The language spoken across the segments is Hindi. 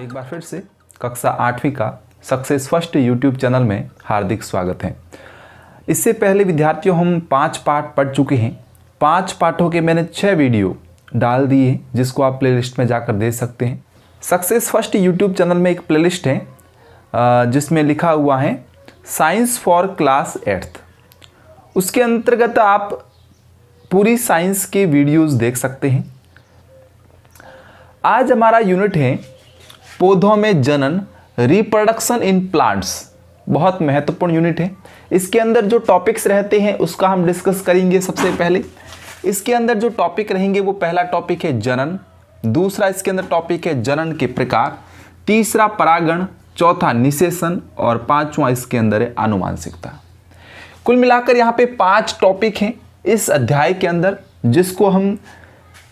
एक बार फिर से कक्षा 8वीं का सक्सेस फर्स्ट यूट्यूब चैनल में हार्दिक स्वागत है। इससे पहले विद्यार्थियों हम 5 पाठ पढ़ चुके हैं। 5 पाठों के मैंने 6 वीडियो डाल दिए हैं जिसको आप प्लेलिस्ट में जाकर देख सकते हैं। सक्सेस फर्स्ट यूट्यूब चैनल में एक प्लेलिस्ट है जिसमें लिखा हुआ है साइंस फॉर क्लास 8th। उसके अंतर्गत आप पूरी साइंस के वीडियोस देख सकते हैं। आज हमारा यूनिट है पौधों में जनन, रिप्रोडक्शन इन प्लांट्स। बहुत महत्वपूर्ण यूनिट है। इसके अंदर जो टॉपिक्स रहते हैं उसका हम डिस्कस करेंगे। सबसे पहले इसके अंदर जो टॉपिक रहेंगे वो पहला टॉपिक है जनन, दूसरा इसके अंदर टॉपिक है जनन के प्रकार, तीसरा परागण, चौथा निषेचन और पांचवा इसके अंदर है आनुवांशिकता। कुल मिलाकर यहाँ पे 5 टॉपिक हैं इस अध्याय के अंदर जिसको हम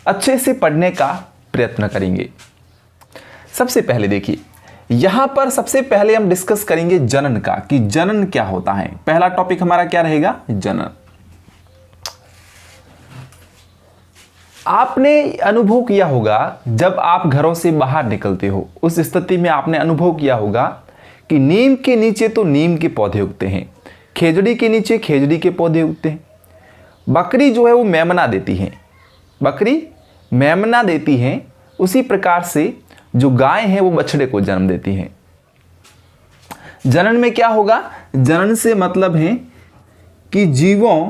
अच्छे से पढ़ने का प्रयत्न करेंगे। सबसे पहले देखिए, यहां पर सबसे पहले हम डिस्कस करेंगे जनन का कि जनन क्या होता है। पहला टॉपिक हमारा क्या रहेगा? जनन। आपने अनुभव किया होगा जब आप घरों से बाहर निकलते हो, उस स्थिति में आपने अनुभव किया होगा कि नीम के नीचे तो नीम के पौधे उगते हैं, खेजड़ी के नीचे खेजड़ी के पौधे उगते हैं, बकरी जो है वो मेमना देती है, बकरी मेमना देती है। उसी प्रकार से जो गाय है वो बछड़े को जन्म देती है। जनन में क्या होगा? जनन से मतलब है कि जीवों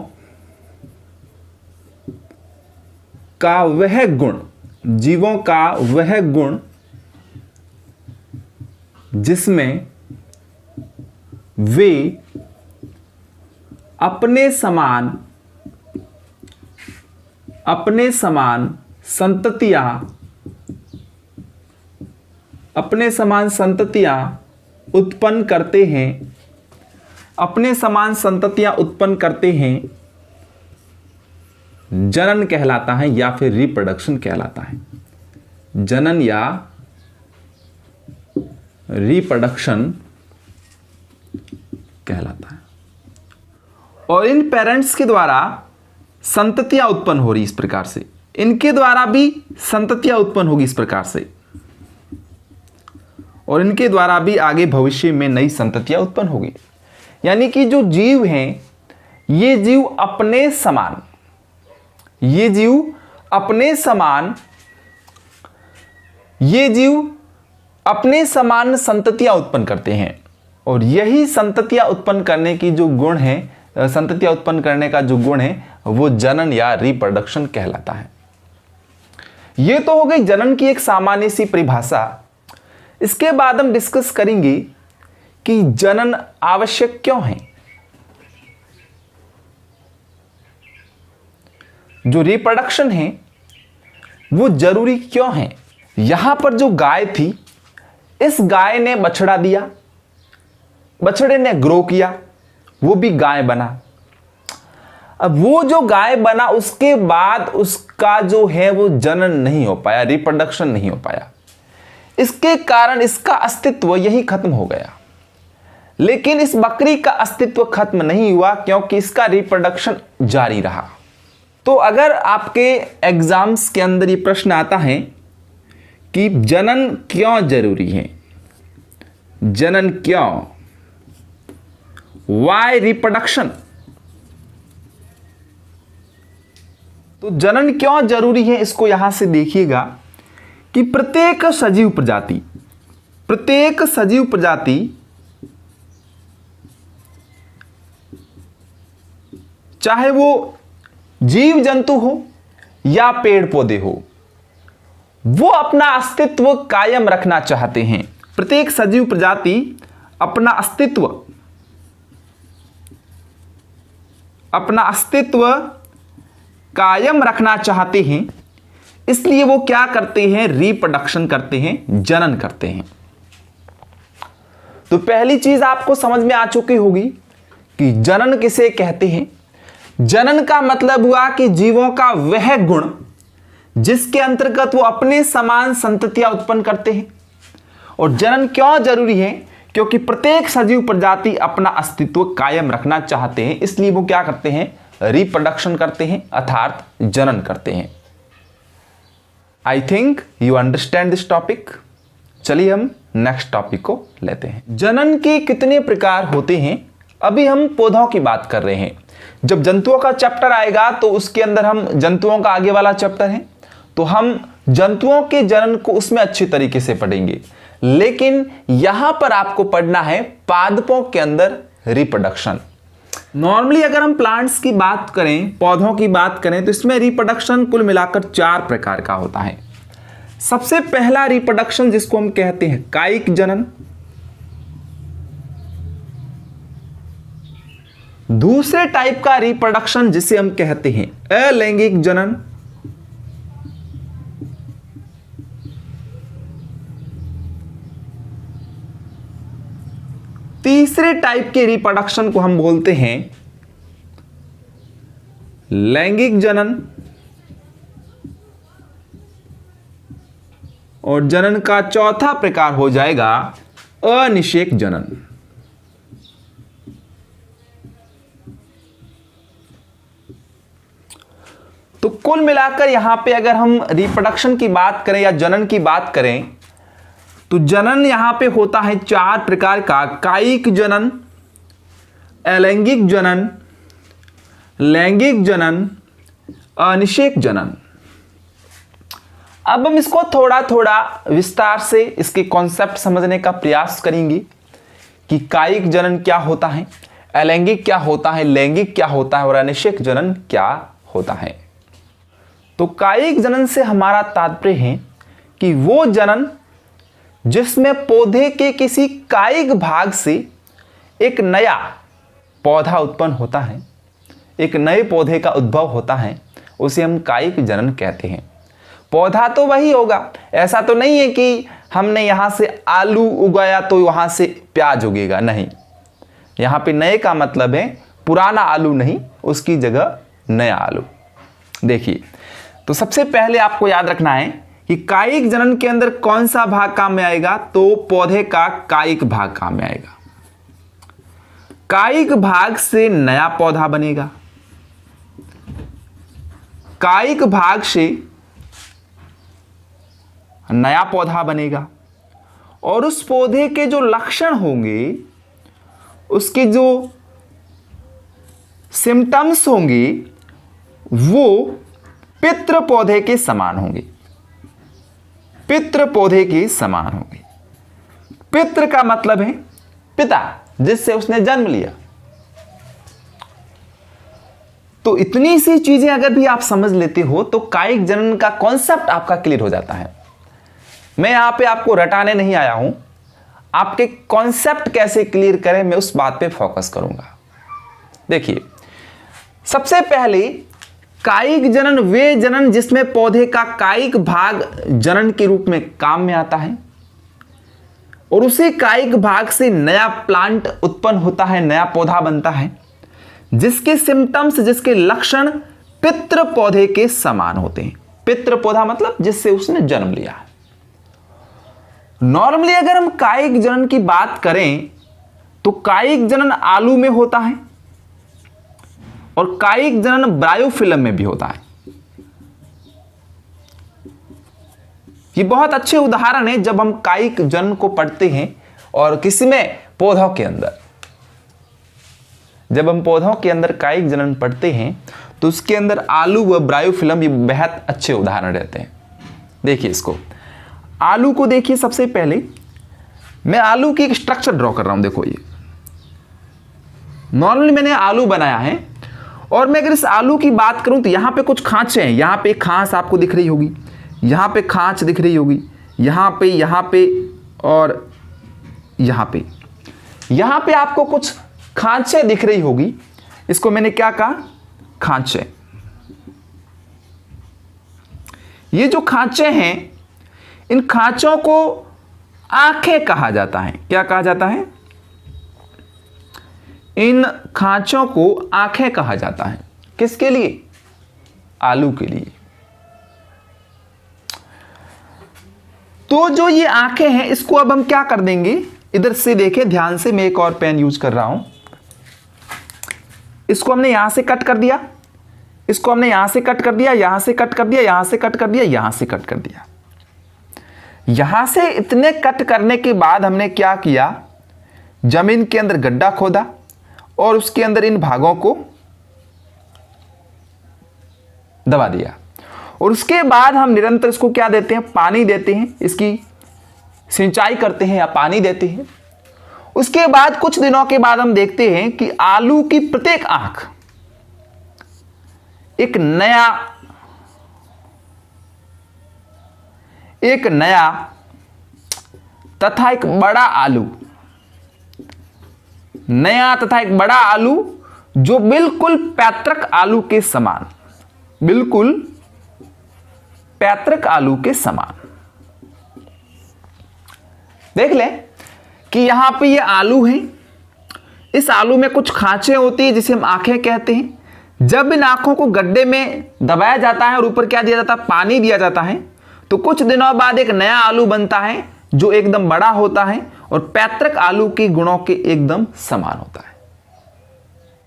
का वह गुण, जीवों का वह गुण जिसमें वे अपने समान संततियां उत्पन्न करते हैं, अपने समान संततियां उत्पन्न करते हैं, जनन कहलाता है या फिर रिप्रोडक्शन कहलाता है। जनन या रिप्रोडक्शन कहलाता है। और इन पेरेंट्स के द्वारा संततियां उत्पन्न हो रही इस प्रकार से, इनके द्वारा भी संततियां उत्पन्न होगी इस प्रकार से, और इनके द्वारा भी आगे भविष्य में नई संततियां उत्पन्न होगी। यानी कि जो जीव हैं ये जीव अपने समान, ये जीव अपने समान संततियां उत्पन्न करते हैं। और यही संततियां उत्पन्न करने की जो गुण है, संततियां उत्पन्न करने का जो गुण है वो जनन या रिप्रोडक्शन कहलाता है। ये तो हो गई जनन की एक सामान्य सी परिभाषा। इसके बाद हम डिस्कस करेंगे कि जनन आवश्यक क्यों है, जो रिप्रोडक्शन है वो जरूरी क्यों है। यहां पर जो गाय थी, इस गाय ने बछड़ा दिया, बछड़े ने ग्रो किया, वो भी गाय बना। अब वो जो गाय बना उसके बाद उसका जो है वो जनन नहीं हो पाया, रिप्रोडक्शन नहीं हो पाया। इसके कारण इसका अस्तित्व यही खत्म हो गया। लेकिन इस बकरी का अस्तित्व खत्म नहीं हुआ क्योंकि इसका रिप्रोडक्शन जारी रहा। तो अगर आपके एग्जाम्स के अंदर ये प्रश्न आता है कि जनन क्यों जरूरी है, जनन क्यों, वाई रिप्रोडक्शन, तो जनन क्यों जरूरी है इसको यहां से देखिएगा कि प्रत्येक सजीव प्रजाति चाहे वो जीव जंतु हो या पेड़ पौधे हो, वो अपना अस्तित्व कायम रखना चाहते हैं। प्रत्येक सजीव प्रजाति अपना अस्तित्व कायम रखना चाहते हैं, इसलिए वो क्या करते हैं? रिप्रोडक्शन करते हैं, जनन करते हैं। तो पहली चीज आपको समझ में आ चुकी होगी कि जनन किसे कहते हैं। जनन का मतलब हुआ कि जीवों का वह गुण जिसके अंतर्गत वो अपने समान संततियां उत्पन्न करते हैं। और जनन क्यों जरूरी है? क्योंकि प्रत्येक सजीव प्रजाति अपना अस्तित्व कायम रखना चाहते हैं, इसलिए वो क्या करते हैं? रिप्रोडक्शन करते हैं, अर्थात जनन करते हैं। I think you understand this topic. चलिए हम नेक्स्ट टॉपिक को लेते हैं। जनन के कितने प्रकार होते हैं? अभी हम पौधों की बात कर रहे हैं। जब जंतुओं का चैप्टर आएगा तो उसके अंदर हम जंतुओं का आगे वाला चैप्टर है तो हम जंतुओं के जनन को उसमें अच्छी तरीके से पढ़ेंगे। लेकिन यहां पर आपको पढ़ना है पादपों के अंदर रिप्रोडक्शन। नॉर्मली अगर हम प्लांट्स की बात करें, पौधों की बात करें, तो इसमें रिप्रोडक्शन कुल मिलाकर 4 प्रकार का होता है। सबसे पहला रिप्रोडक्शन जिसको हम कहते हैं कायिक जनन, दूसरे टाइप का रिप्रोडक्शन जिसे हम कहते हैं अलैंगिक जनन, तीसरे टाइप के रिप्रोडक्शन को हम बोलते हैं लैंगिक जनन, और जनन का चौथा प्रकार हो जाएगा अनिषेक जनन। तो कुल मिलाकर यहां पे अगर हम रिप्रोडक्शन की बात करें या जनन की बात करें तो जनन यहां पे होता है 4 प्रकार का, कायिक जनन, अलैंगिक जनन, लैंगिक जनन, अनिषेक जनन। अब हम इसको थोड़ा थोड़ा विस्तार से इसके कॉन्सेप्ट समझने का प्रयास करेंगे कि कायिक जनन क्या होता है, अलैंगिक क्या होता है, लैंगिक क्या होता है और अनिषेक जनन क्या होता है। तो कायिक जनन से हमारा तात्पर्य है कि वो जनन जिसमें पौधे के किसी कायिक भाग से एक नया पौधा उत्पन्न होता है, एक नए पौधे का उद्भव होता है, उसे हम कायिक जनन कहते हैं। पौधा तो वही होगा, ऐसा तो नहीं है कि हमने यहां से आलू उगाया तो वहां से प्याज उगेगा, नहीं। यहां पे नए का मतलब है पुराना आलू नहीं, उसकी जगह नया आलू। देखिए, तो सबसे पहले आपको याद रखना है कि कायिक जनन के अंदर कौन सा भाग काम में आएगा, तो पौधे का कायिक भाग काम में आएगा। कायिक भाग से नया पौधा बनेगा, कायिक भाग से नया पौधा बनेगा, और उस पौधे के जो लक्षण होंगे, उसके जो सिम्टम्स होंगे, वो पितृ पौधे के समान होंगे, पितृ पौधे के समान होंगे। पितृ का मतलब है पिता, जिससे उसने जन्म लिया। तो इतनी सी चीजें अगर भी आप समझ लेते हो तो कायिक जनन का कॉन्सेप्ट आपका क्लियर हो जाता है। मैं यहां पे आपको रटाने नहीं आया हूं, आपके कॉन्सेप्ट कैसे क्लियर करें मैं उस बात पे फोकस करूंगा। देखिए, सबसे पहले कायिक जनन वे जनन जिसमें पौधे का कायिक भाग जनन के रूप में काम में आता है, और उसी कायिक भाग से नया प्लांट उत्पन्न होता है, नया पौधा बनता है, जिसके सिम्टम्स, जिसके लक्षण पितृ पौधे के समान होते हैं। पितृ पौधा मतलब जिससे उसने जन्म लिया है। नॉर्मली अगर हम कायिक जनन की बात करें तो कायिक जनन आलू में होता है और कायिक जनन ब्रायोफिलम में भी होता है। ये बहुत अच्छे उदाहरण है जब हम कायिक जनन को पढ़ते हैं और किसी में पौधों के अंदर, जब हम पौधों के अंदर कायिक जनन पढ़ते हैं तो उसके अंदर आलू व ब्रायोफिलम ये बेहद अच्छे उदाहरण रहते हैं। देखिए इसको, आलू को देखिए। सबसे पहले मैं आलू की एक स्ट्रक्चर ड्रॉ कर रहा हूं। देखो, ये नॉर्मली मैंने आलू बनाया है और मैं अगर इस आलू की बात करूं तो यहां पे कुछ खांचे हैं। यहां पे खांच आपको दिख रही होगी, यहां पे खांच दिख रही होगी, यहां पे और यहां पे आपको कुछ खांचे दिख रही होगी। इसको मैंने क्या कहा? खांचे। ये जो खांचे हैं, इन खांचों को आंखें कहा जाता है। क्या कहा जाता है? इन खांचों को आंखें कहा जाता है। किसके लिए? आलू के लिए। तो जो ये आंखें हैं, इसको अब हम क्या कर देंगे, इधर से देखें ध्यान से, मैं एक और पेन यूज कर रहा हूं। इसको हमने यहां से कट कर दिया, इसको हमने यहां से कट कर दिया, यहां से कट कर दिया, यहां से कट कर दिया, यहां से कट कर दिया। यहां से इतने कट करने के बाद हमने क्या किया, जमीन के अंदर गड्ढा खोदा और उसके अंदर इन भागों को दबा दिया। और उसके बाद हम निरंतर इसको क्या देते हैं, पानी देते हैं, इसकी सिंचाई करते हैं या पानी देते हैं। उसके बाद कुछ दिनों के बाद हम देखते हैं कि आलू की प्रत्येक आंख एक नया तथा एक बड़ा आलू, नया तथा एक बड़ा आलू जो बिल्कुल पैतृक आलू के समान, बिल्कुल पैतृक आलू के समान। देख लें कि यहां पे ये आलू है, इस आलू में कुछ खांचे होती है जिसे हम आंखें कहते हैं। जब इन आंखों को गड्ढे में दबाया जाता है और ऊपर क्या दिया जाता है, पानी दिया जाता है, तो कुछ दिनों बाद एक नया आलू बनता है जो एकदम बड़ा होता है और पैतृक आलू के गुणों के एकदम समान होता है।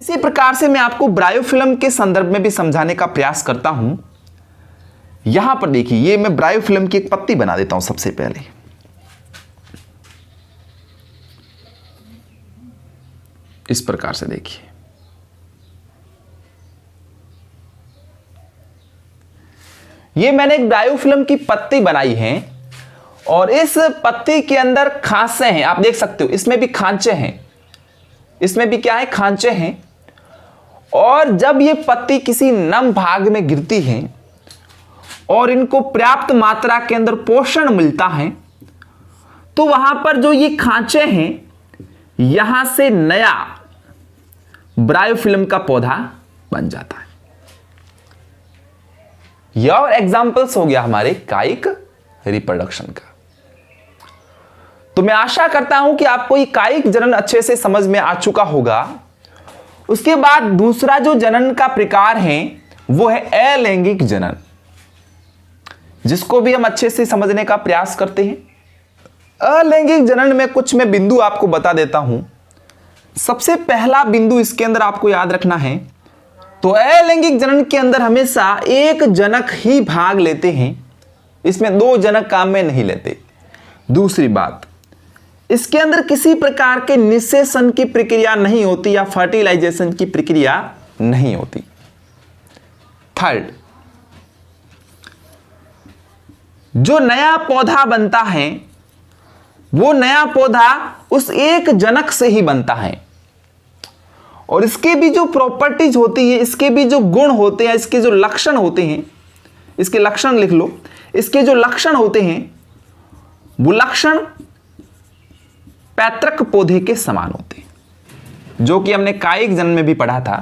इसी प्रकार से मैं आपको ब्रायोफिल्म के संदर्भ में भी समझाने का प्रयास करता हूं। यहां पर देखिए, ये मैं ब्रायोफिल्म की एक पत्ती बना देता हूं। सबसे पहले इस प्रकार से देखिए, ये मैंने एक ब्रायोफिल्म की पत्ती बनाई है और इस पत्ती के अंदर खांचे हैं, आप देख सकते हो, इसमें भी खांचे हैं, इसमें भी क्या है, खांचे हैं। और जब ये पत्ती किसी नम भाग में गिरती है और इनको पर्याप्त मात्रा के अंदर पोषण मिलता है, तो वहां पर जो ये खांचे हैं, यहां से नया ब्रायोफिल्म का पौधा बन जाता है। यह और एग्जाम्पल्स हो गया हमारे कायिक रिप्रोडक्शन का। तो मैं आशा करता हूं कि आपको ये कायिक जनन अच्छे से समझ में आ चुका होगा। उसके बाद दूसरा जो जनन का प्रकार है वो है अलैंगिक जनन, जिसको भी हम अच्छे से समझने का प्रयास करते हैं। अलैंगिक जनन में कुछ मैं बिंदु आपको बता देता हूं। सबसे पहला बिंदु इसके अंदर आपको याद रखना है, तो अलैंगिक जनन के अंदर हमेशा एक जनक ही भाग लेते हैं, इसमें दो जनक काम में नहीं लेते। दूसरी बात, इसके अंदर किसी प्रकार के निषेचन की प्रक्रिया नहीं होती या फर्टिलाइजेशन की प्रक्रिया नहीं होती। थर्ड, जो नया पौधा बनता है वो नया पौधा उस एक जनक से ही बनता है और इसके भी जो प्रॉपर्टीज होती है, इसके भी जो गुण होते हैं, इसके जो लक्षण होते हैं, इसके लक्षण लिख लो, इसके जो लक्षण होते हैं वो लक्षण पैतृक पौधे के समान होते हैं, जो कि हमने कायिक जनन में भी पढ़ा था।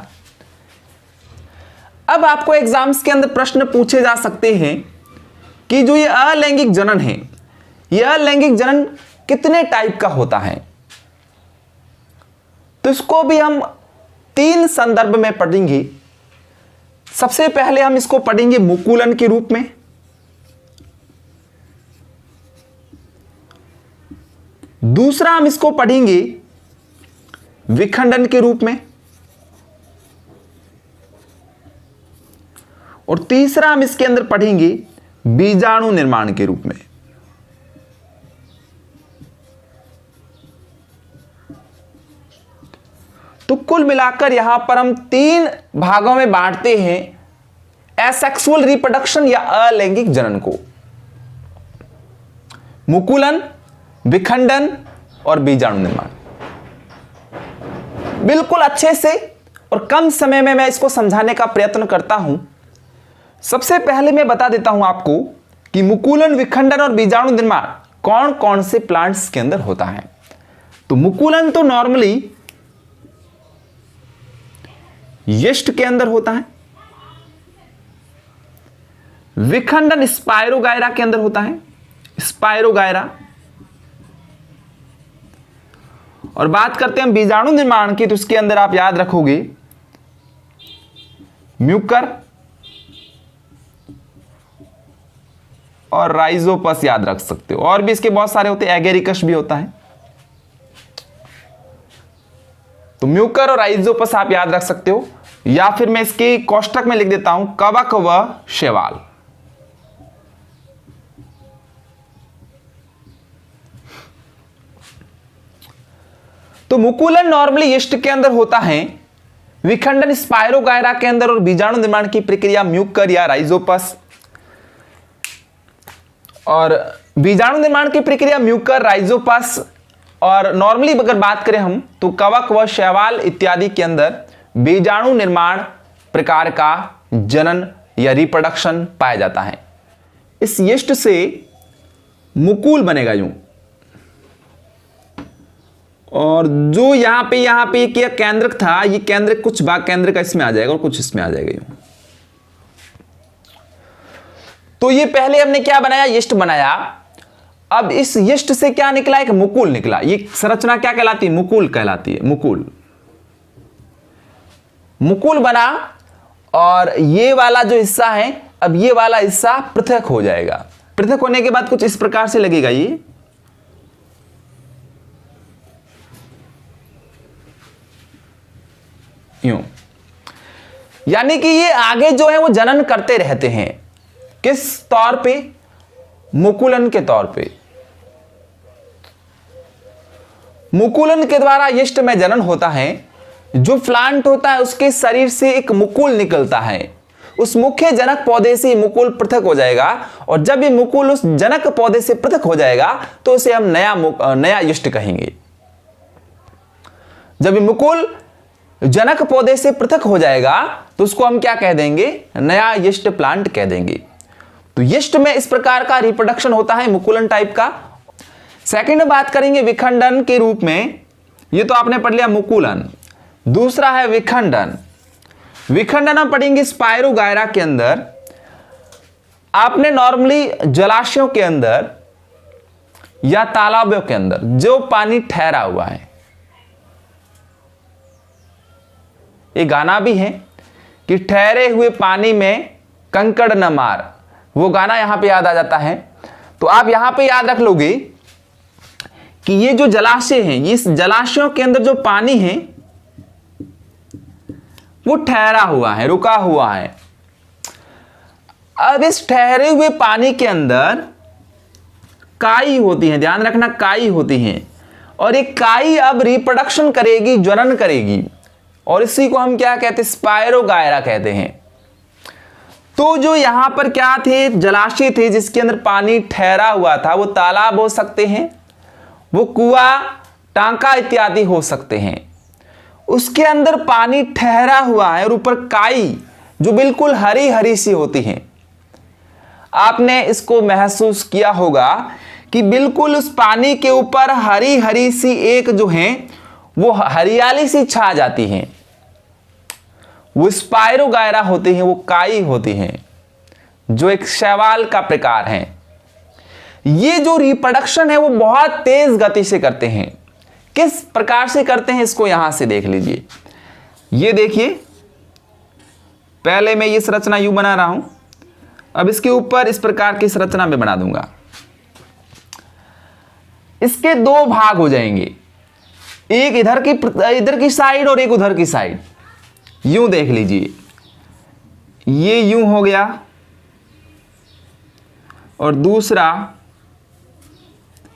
अब आपको एग्जाम्स के अंदर प्रश्न पूछे जा सकते हैं कि जो ये अलैंगिक जनन है, ये अलैंगिक जनन कितने टाइप का होता है। तो इसको भी हम तीन संदर्भ में पढ़ेंगे। सबसे पहले हम इसको पढ़ेंगे मुकुलन के रूप में, दूसरा हम इसको पढ़ेंगे विखंडन के रूप में, और तीसरा हम इसके अंदर पढ़ेंगे बीजाणु निर्माण के रूप में। तो कुल मिलाकर यहां पर हम तीन भागों में बांटते हैं एसेक्सुअल रिप्रोडक्शन या अलैंगिक जनन को, मुकुलन, विखंडन और बीजाणु निर्माण। बिल्कुल अच्छे से और कम समय में मैं इसको समझाने का प्रयत्न करता हूं। सबसे पहले मैं बता देता हूं आपको कि मुकुलन, विखंडन और बीजाणु निर्माण कौन कौन से प्लांट्स के अंदर होता है। तो मुकुलन तो नॉर्मली यीस्ट के अंदर होता है, विखंडन स्पाइरोगायरा के अंदर होता है, स्पाइरोगायरा। और बात करते हैं बीजाणु निर्माण की, तो उसके अंदर आप याद रखोगे म्यूकर और राइजोपस याद रख सकते हो, और भी इसके बहुत सारे होते हैं, एगेरिकस भी होता है। तो म्यूकर और राइजोपस आप याद रख सकते हो, या फिर मैं इसके कोष्टक में लिख देता हूं कवक व शैवाल। तो मुकुलन नॉर्मली यीस्ट के अंदर होता है, विखंडन स्पायरोगायरा के अंदर, और बीजाणु निर्माण की प्रक्रिया म्यूकर या राइजोपस। और बीजाणु निर्माण की प्रक्रिया म्यूकर, राइजोपस, और नॉर्मली अगर बात करें हम तो कवक व शैवाल इत्यादि के अंदर बीजाणु निर्माण प्रकार का जनन या रिप्रोडक्शन पाया जाता है। इस यीस्ट से मुकुल बनेगा यूं, और जो यहां पे एक केंद्रक था, ये केंद्रक कुछ भाग केंद्र का इसमें आ जाएगा और कुछ इसमें आ जाएगा यूं। तो ये पहले हमने क्या बनाया, यीस्ट बनाया। अब इस यीस्ट से क्या निकला, एक मुकुल निकला। ये संरचना क्या कहलाती है, मुकुल कहलाती है। मुकुल बना, और ये वाला जो हिस्सा है, अब ये वाला हिस्सा पृथक हो जाएगा। पृथक होने के बाद कुछ इस प्रकार से लगेगा ये, यूं। यानी कि ये आगे जो है वो जनन करते रहते हैं। किस तौर पे, मुकुलन के तौर पे। मुकुलन के द्वारा यीस्ट में जनन होता है। जो प्लांट होता है उसके शरीर से एक मुकुल निकलता है, उस मुख्य जनक पौधे से मुकुल पृथक हो जाएगा, और जब ये मुकुल उस जनक पौधे से पृथक हो जाएगा तो उसे हम नया यीस्ट कहेंगे। जब ये मुकुल जनक पौधे से पृथक हो जाएगा तो उसको हम क्या कह देंगे, नया यीस्ट प्लांट कह देंगे। तो यीस्ट में इस प्रकार का रिप्रोडक्शन होता है, मुकुलन टाइप का। सेकंड बात करेंगे विखंडन के रूप में। ये तो आपने पढ़ लिया मुकुलन। दूसरा है विखंडन। विखंडन हम पढ़ेंगे स्पायरोगायरा के अंदर। आपने नॉर्मली जलाशयों के अंदर या तालाबों के अंदर जो पानी ठहरा हुआ है, ये गाना भी है कि ठहरे हुए पानी में कंकड़ न मार, वो गाना यहां पे याद आ जाता है। तो आप यहां पे याद रख लोगे कि ये जो जलाशय हैं, इस जलाशयों के अंदर जो पानी है वो ठहरा हुआ है, रुका हुआ है। अब इस ठहरे हुए पानी के अंदर काई होती है, ध्यान रखना, काई होती है, और एक काई अब रिप्रोडक्शन करेगी, ज्वलन करेगी, और इसी को हम क्या कहते हैं, स्पायरोगायरा कहते हैं। तो जो यहां पर क्या थे, जलाशय थे जिसके अंदर पानी ठहरा हुआ था, वो तालाब हो सकते हैं, वो कुआं, टांका इत्यादि हो सकते हैं। उसके अंदर पानी ठहरा हुआ है और ऊपर काई जो बिल्कुल हरी हरी सी होती है। आपने इसको महसूस किया होगा कि बिल्कुल उस पानी के ऊपर हरी हरी सी एक जो है वो हरियाली सी छा जाती है, वो स्पायरोगायरा होती है, वो काई होती है, जो एक शैवाल का प्रकार है। ये जो रिप्रोडक्शन है वो बहुत तेज गति से करते हैं। किस प्रकार से करते हैं इसको यहां से देख लीजिए। ये देखिए, पहले मैं ये संरचना यूं बना रहा हूं, अब इसके ऊपर इस प्रकार की संरचना में बना दूंगा। इसके दो भाग हो जाएंगे, एक इधर की साइड और एक उधर की साइड। यूं देख लीजिए, ये यूं हो गया और दूसरा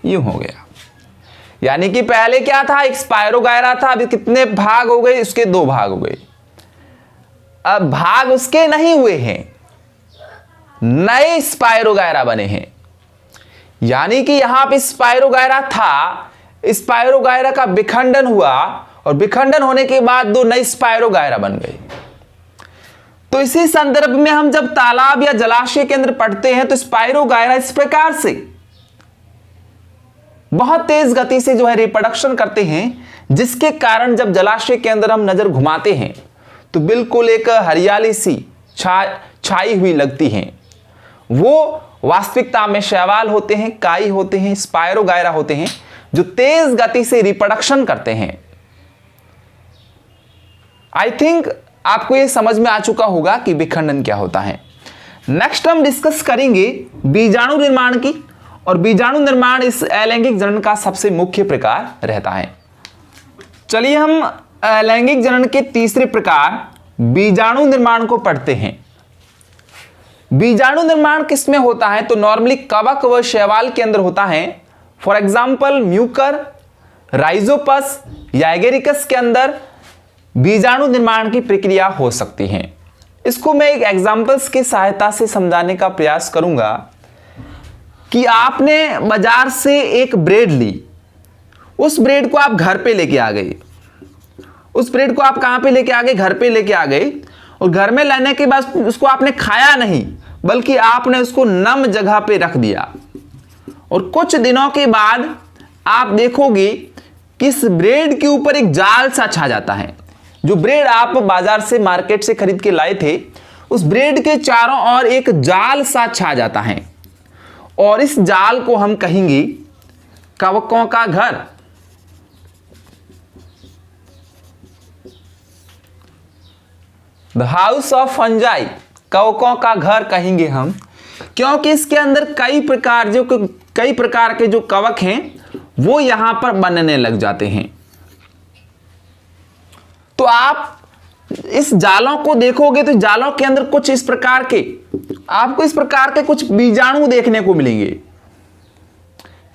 यूं हो गया। यानी कि पहले क्या था, एक स्पायरोगायरा था, अभी कितने भाग हो गए, उसके दो भाग हो गए। अब भाग उसके नहीं हुए हैं, नए स्पायरोगायरा बने हैं। यानी कि यहां पे स्पायरोगायरा था, स्पायरोगायरा का विखंडन हुआ, और विखंडन होने के बाद दो नए स्पायरोगायरा बन गए। तो इसी संदर्भ में हम जब तालाब या जलाशय के अंदर पढ़ते हैं तो स्पायरोगायरा इस प्रकार से बहुत तेज गति से जो है रिप्रोडक्शन करते हैं, जिसके कारण जब जलाशय के अंदर हम नजर घुमाते हैं तो बिल्कुल एक हरियाली सी छाई हुई लगती है। वो वास्तविकता में शैवाल होते हैं, काई होते हैं, स्पायरोगायरा होते हैं, जो तेज गति से रिप्रोडक्शन करते हैं। आई थिंक आपको यह समझ में आ चुका होगा कि विखंडन क्या होता है। नेक्स्ट हम डिस्कस करेंगे बीजाणु निर्माण की, और बीजाणु निर्माण इस अलैंगिक जनन का सबसे मुख्य प्रकार रहता है। चलिए हम अलैंगिक जनन के तीसरे प्रकार बीजाणु निर्माण को पढ़ते हैं। बीजाणु निर्माण किसमें होता है, तो नॉर्मली कवक व शैवाल के अंदर होता है। फॉर एग्जाम्पल म्यूकर, राइजोपस या एगेरिकस के अंदर बीजाणु निर्माण की प्रक्रिया हो सकती है। इसको मैं एक एग्जांपल्स की सहायता से समझाने का प्रयास करूंगा कि आपने बाजार से एक ब्रेड ली, उस ब्रेड को आप घर पे लेके आ गए। उस ब्रेड को आप कहां पे लेके आ गए? घर पे लेके आ गए। और घर में लाने के बाद उसको आपने खाया नहीं, बल्कि आपने उसको नम जगह पे रख दिया। और कुछ दिनों के बाद आप देखोगे कि इस ब्रेड के ऊपर एक जाल सा छा जाता है। जो ब्रेड आप बाजार से, मार्केट से खरीद के लाए थे, उस ब्रेड के चारों ओर एक जाल सा छा जाता है और इस जाल को हम कहेंगे कवकों का घर। द हाउस ऑफ फंजाई, कवकों का घर कहेंगे हम, क्योंकि इसके अंदर कई प्रकार के जो कवक हैं वो यहां पर बनने लग जाते हैं। तो आप इस जालों को देखोगे तो जालों के अंदर कुछ इस प्रकार के कुछ बीजाणु देखने को मिलेंगे।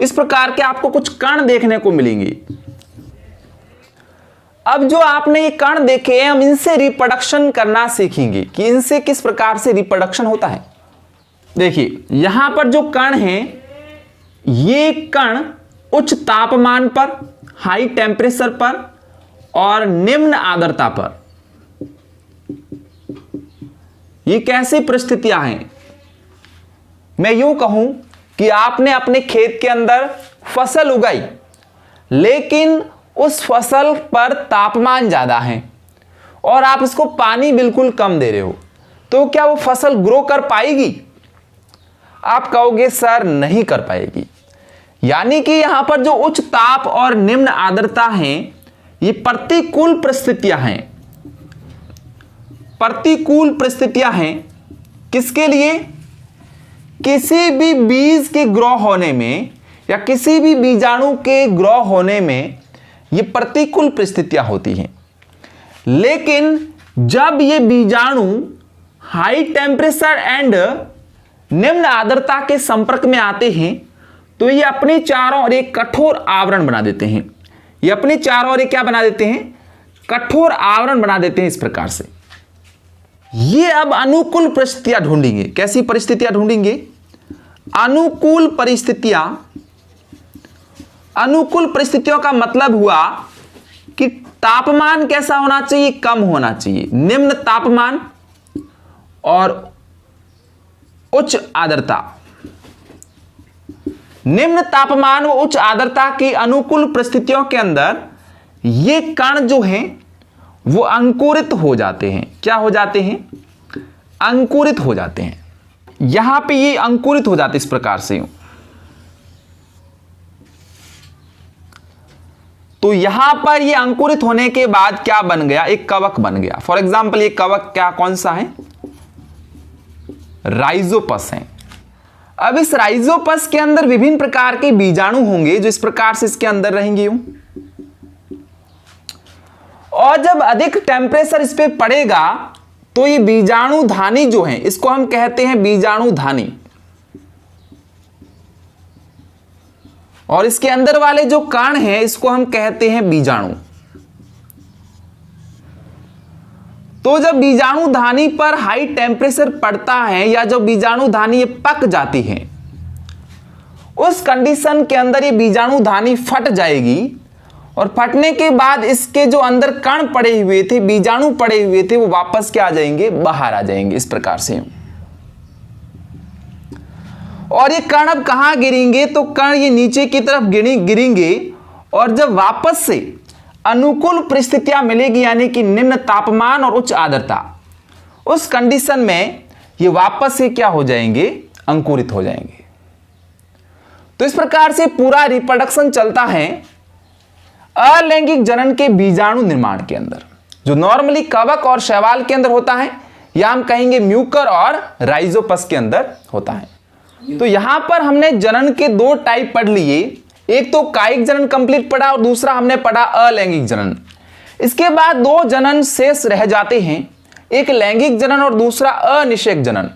इस प्रकार के आपको कुछ कण देखने को मिलेंगे। अब जो आपने ये कण देखे, हम इनसे रिप्रोडक्शन करना सीखेंगे कि इनसे किस प्रकार से रिप्रोडक्शन होता है। देखिए यहां पर जो कण हैं, ये कण उच्च तापमान पर, हाई टेम्परेचर पर और निम्न आर्द्रता पर, ये कैसी परिस्थितियां हैं? मैं यूं कहूं कि आपने अपने खेत के अंदर फसल उगाई, लेकिन उस फसल पर तापमान ज्यादा है और आप इसको पानी बिल्कुल कम दे रहे हो, तो क्या वो फसल ग्रो कर पाएगी? आप कहोगे सर नहीं कर पाएगी। यानी कि यहां पर जो उच्च ताप और निम्न आर्द्रता है, ये प्रतिकूल परिस्थितियां हैं। प्रतिकूल परिस्थितियां हैं किसके लिए? किसी भी बीज के ग्रो होने में या किसी भी बीजाणु के ग्रो होने में ये प्रतिकूल परिस्थितियां होती हैं। लेकिन जब ये बीजाणु हाई टेम्परेचर एंड निम्न आर्द्रता के संपर्क में आते हैं, तो ये अपने चारों ओर एक कठोर आवरण बना देते हैं। ये अपने चारों ओर क्या बना देते हैं? कठोर आवरण बना देते हैं। इस प्रकार से ये अब अनुकूल परिस्थितियां ढूंढेंगे। कैसी परिस्थितियां ढूंढेंगे? अनुकूल परिस्थितियां। अनुकूल परिस्थितियों का मतलब हुआ कि तापमान कैसा होना चाहिए? कम होना चाहिए। निम्न तापमान और उच्च आर्द्रता। निम्न तापमान व उच्च आर्द्रता की अनुकूल परिस्थितियों के अंदर ये कण जो हैं वो अंकुरित हो जाते हैं। क्या हो जाते हैं? अंकुरित हो जाते हैं। यहां पे ये अंकुरित हो जाते इस प्रकार से। तो यहां पर ये अंकुरित होने के बाद क्या बन गया? एक कवक बन गया। फॉर एग्जाम्पल ये कवक कौन सा है? राइजोपस है। अब इस राइजोपस के अंदर विभिन्न प्रकार के बीजाणु होंगे जो इस प्रकार से इसके अंदर रहेंगे। और जब अधिक टेम्परेचर इस पे पड़ेगा तो ये बीजाणु धानी जो है, इसको हम कहते हैं बीजाणु धानी। और इसके अंदर वाले जो कण हैं इसको हम कहते हैं बीजाणु। तो जब बीजाणु धानी पर हाई टेम्परेचर पड़ता है या जब बीजाणु धानी ये पक जाती है, उस कंडीशन के अंदर ये बीजाणु धानी फट जाएगी और फटने के बाद इसके जो अंदर कण पड़े हुए थे, बीजाणु पड़े हुए थे, वो वापस क्या आ जाएंगे? बाहर आ जाएंगे इस प्रकार से। और ये कण अब कहां गिरेंगे? तो कण ये नीचे की तरफ गिरेंगे और जब वापस से अनुकूल परिस्थितियां मिलेगी, यानी कि निम्न तापमान और उच्च आर्द्रता, उस कंडीशन में ये वापस से क्या हो जाएंगे? अंकुरित हो जाएंगे। तो इस प्रकार से पूरा रिप्रोडक्शन चलता है अलैंगिक जनन के बीजाणु निर्माण के अंदर, जो नॉर्मली कवक और शैवाल के अंदर होता है, या हम कहेंगे म्यूकर और राइजोपस के अंदर होता है। तो यहां पर हमने जनन के दो टाइप पढ़ लिए। एक तो कायिक जनन कंप्लीट पढ़ा और दूसरा हमने पढ़ा अलैंगिक जनन। इसके बाद दो जनन शेष रह जाते हैं, एक लैंगिक जनन और दूसरा अनिषेक जनन,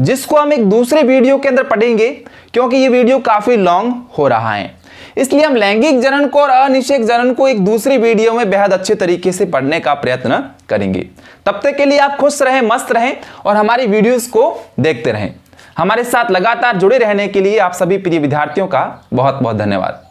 जिसको हम एक दूसरे वीडियो के अंदर पढ़ेंगे, क्योंकि ये वीडियो काफी लॉन्ग हो रहा है। इसलिए हम लैंगिक जनन को और अनिषेक जनन को एक दूसरी वीडियो में बेहद अच्छे तरीके से पढ़ने का प्रयत्न करेंगे। तब तक के लिए आप खुश रहें, मस्त रहें और हमारी वीडियोस को देखते रहें। हमारे साथ लगातार जुड़े रहने के लिए आप सभी प्रिय विद्यार्थियों का बहुत बहुत धन्यवाद।